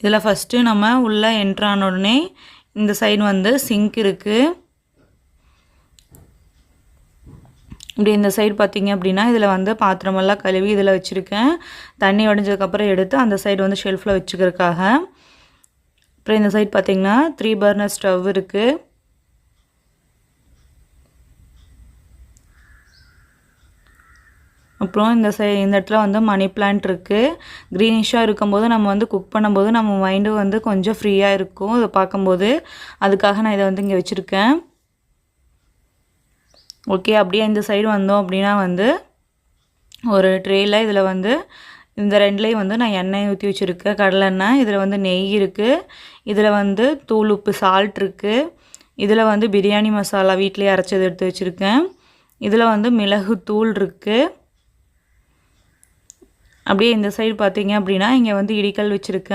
இதில் ஃபஸ்ட்டு நம்ம உள்ளே என்ட்ரான உடனே இந்த சைடு வந்து சிங்க் இருக்குது. இப்படி இந்த சைடு பார்த்திங்க அப்படின்னா இதில் வந்து பாத்திரமெல்லாம் கழுவி இதில் வச்சுருக்கேன். தண்ணி வடிஞ்சதுக்கப்புறம் எடுத்து அந்த சைடு வந்து ஷெல்ஃபில் வச்சுக்கிறதுக்காக. அப்புறம் இந்த சைடு பார்த்திங்கன்னா 3 பர்னர் ஸ்டவ் இருக்குது. அப்புறம் இந்த இடத்துல வந்து மணி பிளான்ட் இருக்குது. க்ரீனிஷாக இருக்கும்போது நம்ம வந்து குக் பண்ணும்போது நம்ம மைண்டு வந்து கொஞ்சம் ஃப்ரீயாக இருக்கும் இதை பார்க்கும்போது. அதுக்காக நான் இதை வந்து இங்கே வச்சுருக்கேன். ஓகே, அப்படியே இந்த சைடு வந்தோம் அப்படின்னா வந்து ஒரு ட்ரேயில் இதில் வந்து இந்த ரெண்டுலேயும் வந்து நான் எண்ணெய் ஊற்றி வச்சுருக்கேன், கடலெண்ணெய். இதில் வந்து நெய் இருக்குது. இதில் வந்து தூள் உப்பு சால்ட் இருக்குது. இதில் வந்து பிரியாணி மசாலா வீட்டிலேயே அரைச்சது எடுத்து வச்சுருக்கேன். இதில் வந்து மிளகு தூள் இருக்குது. அப்படியே இந்த சைடு பார்த்திங்க அப்படின்னா இங்கே வந்து இடிக்கல் வச்சுருக்கேன்.